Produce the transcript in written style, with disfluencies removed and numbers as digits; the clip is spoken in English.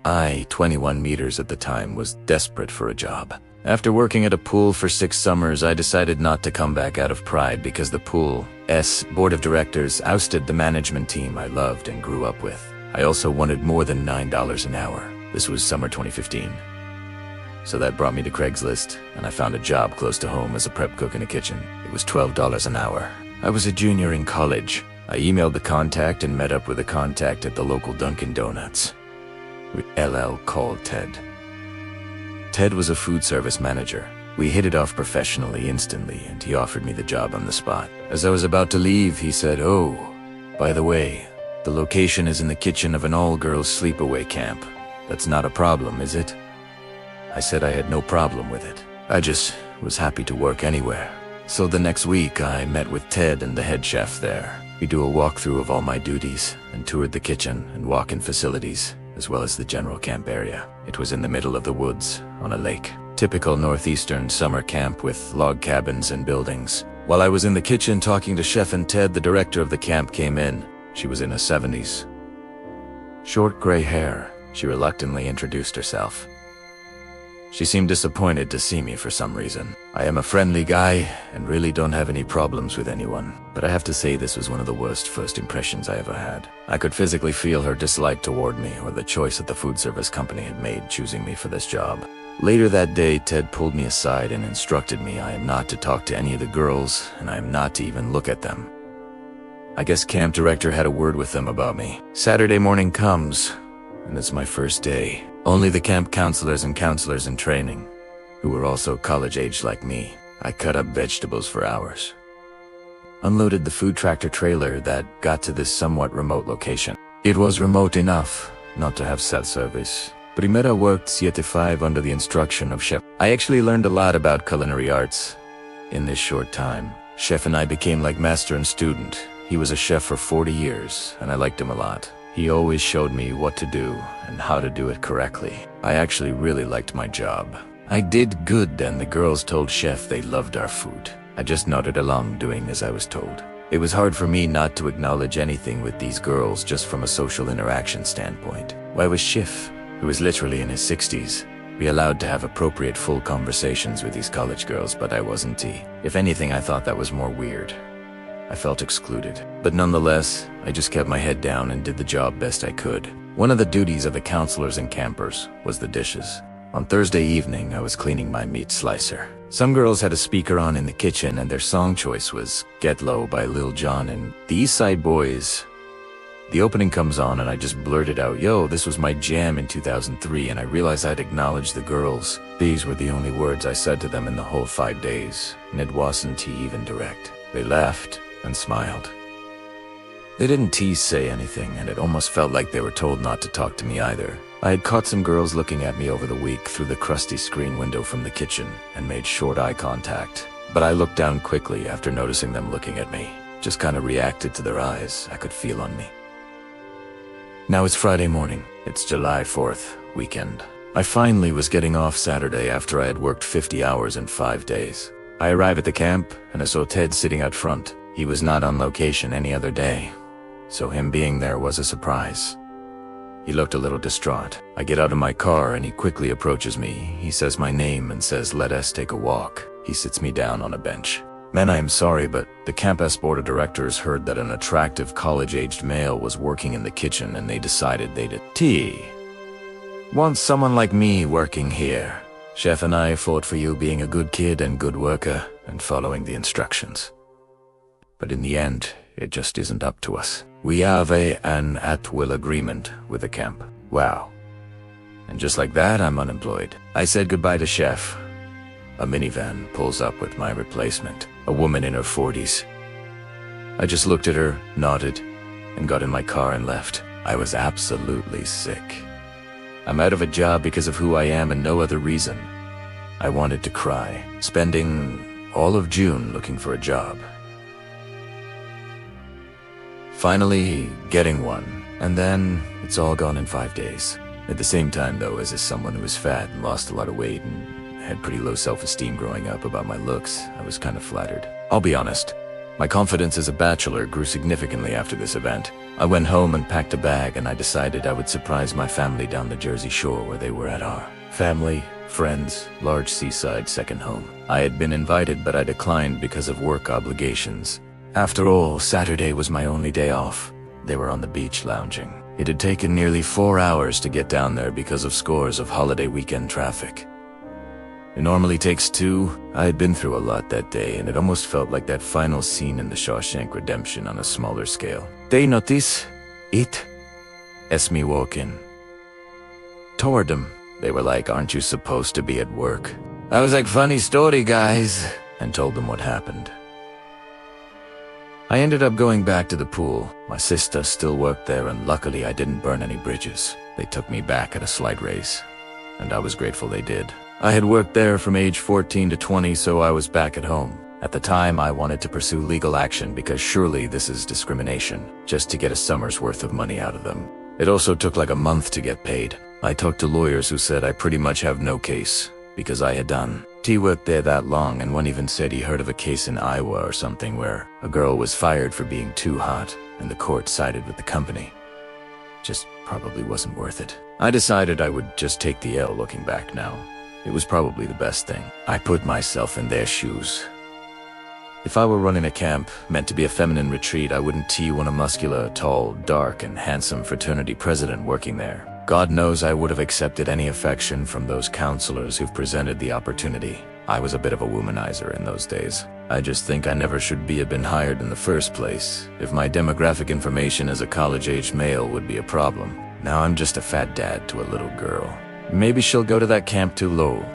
I, 21 meters at the time, was desperate for a job. After working at a pool for 6 summers, I decided not to come back out of pride because the pool's board of directors ousted the management team I loved and grew up with. I also wanted more than $9 an hour. This was summer 2015. So that brought me to Craigslist, and I found a job close to home as a prep cook in a kitchen. It was $12 an hour. I was a junior in college. I emailed the contact and met up with a contact at the local Dunkin' Donuts. LL called Ted. Ted was a food service manager. We hit it off professionally instantly, and he offered me the job on the spot. As I was about to leave, he said, "Oh, by the way, the location is in the kitchen of an all-girls sleepaway camp. That's not a problem, is it?" I said I had no problem with it. I just was happy to work anywhere. So the next week, I met with Ted and the head chef there. We do a walkthrough of all my duties and toured the kitchen and walk-in facilities, as well as the general camp area. It was in the middle of the woods, on a lake. Typical northeastern summer camp with log cabins and buildings. While I was in the kitchen talking to Chef and Ted, the director of the camp came in. She was in her 70s. Short gray hair. She reluctantly introduced herself. She seemed disappointed to see me for some reason. I am a friendly guy and really don't have any problems with anyone, but I have to say this was one of the worst first impressions I ever had. I could physically feel her dislike toward me, or the choice that the food service company had made choosing me for this job. Later that day, Ted pulled me aside and instructed me I am not to talk to any of the girls, and I am not to even look at them. I guess camp director had a word with them about me. Saturday morning comes, and it's my first day. Only the camp counselors and counselors in training, who were also college-aged like me. I cut up vegetables for hours. Unloaded the food tractor trailer that got to this somewhat remote location. It was remote enough not to have cell service. Primera worked 7-5 under the instruction of Chef. I actually learned a lot about culinary arts in this short time. Chef and I became like master and student. He was a chef for 40 years, and I liked him a lot. He always showed me what to do and how to do it correctly. I actually really liked my job. I did good, and the girls told Chef they loved our food. I just nodded along, doing as I was told. It was hard for me not to acknowledge anything with these girls just from a social interaction standpoint. Why was Chef, who was literally in his 60s, be allowed to have appropriate full conversations with these college girls, but I wasn't? If anything, I thought that was more weird. I felt excluded. But nonetheless, I just kept my head down and did the job best I could. One of the duties of the counselors and campers was the dishes. On Thursday evening, I was cleaning my meat slicer. Some girls had a speaker on in the kitchen, and their song choice was Get Low by Lil Jon and the East Side Boys. The opening comes on, and I just blurted out, "Yo, this was my jam in 2003, and I realized I'd acknowledged the girls." These were the only words I said to them in the whole 5 days, and it wasn't even direct. They laughed and smiled. They didn't say anything, and it almost felt like they were told not to talk to me either. I had caught some girls looking at me over the week through the crusty screen window from the kitchen and made short eye contact. But I looked down quickly after noticing them looking at me. Just kind of reacted to their eyes I could feel on me. Now it's Friday morning. It's July 4th, weekend. I finally was getting off Saturday after I had worked 50 hours in 5 days. I arrive at the camp, and I saw Ted sitting out front. He was not on location any other day, so him being there was a surprise. He looked a little distraught. I get out of my car, and he quickly approaches me. He says my name and says, "Let us take a walk." He sits me down on a bench. "Man, I am sorry, but the campus board of directors heard that an attractive college-aged male was working in the kitchen, and they decided they'd want someone like me working here. Chef and I fought for you being a good kid and good worker and following the instructions. But in the end, it just isn't up to us. We have an at-will agreement with the camp." Wow. And just like that, I'm unemployed. I said goodbye to Chef. A minivan pulls up with my replacement, a woman in her 40s. I just looked at her, nodded, and got in my car and left. I was absolutely sick. I'm out of a job because of who I am and no other reason. I wanted to cry, spending all of June looking for a job. Finally getting one, and then it's all gone in 5 days. At the same time though, as someone who was fat and lost a lot of weight and had pretty low self-esteem growing up about my looks, I was kind of flattered. I'll be honest, My confidence as a bachelor grew significantly after this event. I went home and packed a bag, and I decided I would surprise my family down the Jersey Shore where they were at our family, friends, large seaside second home. I had been invited, but I declined because of work obligations. After all, Saturday was my only day off. They were on the beach lounging. It had taken nearly 4 hours to get down there because of scores of holiday weekend traffic. It normally takes 2. I had been through a lot that day, and it almost felt like that final scene in The Shawshank Redemption on a smaller scale. They notice it as me walk in toward them. They were like, "Aren't you supposed to be at work?" I was like, "Funny story, guys," and told them what happened. I ended up going back to the pool. My sister still worked there, and luckily I didn't burn any bridges. They took me back at a slight raise, and I was grateful they did. I had worked there from age 14 to 20, so I was back at home. At the time, I wanted to pursue legal action because surely this is discrimination, just to get a summer's worth of money out of them. It also took like a month to get paid. I talked to lawyers who said I pretty much have no case, because I had done. T worked there that long, and one even said he heard of a case in Iowa or something where a girl was fired for being too hot, and the court sided with the company. Just probably wasn't worth it. I decided I would just take the L looking back now. It was probably the best thing. I put myself in their shoes. If I were running a camp meant to be a feminine retreat, I wouldn't want a muscular, tall, dark, and handsome fraternity president working there. God knows I would have accepted any affection from those counselors who've presented the opportunity. I was a bit of a womanizer in those days. I just think I never should have been hired in the first place, if my demographic information as a college-aged male would be a problem. Now I'm just a fat dad to a little girl. Maybe she'll go to that camp too low.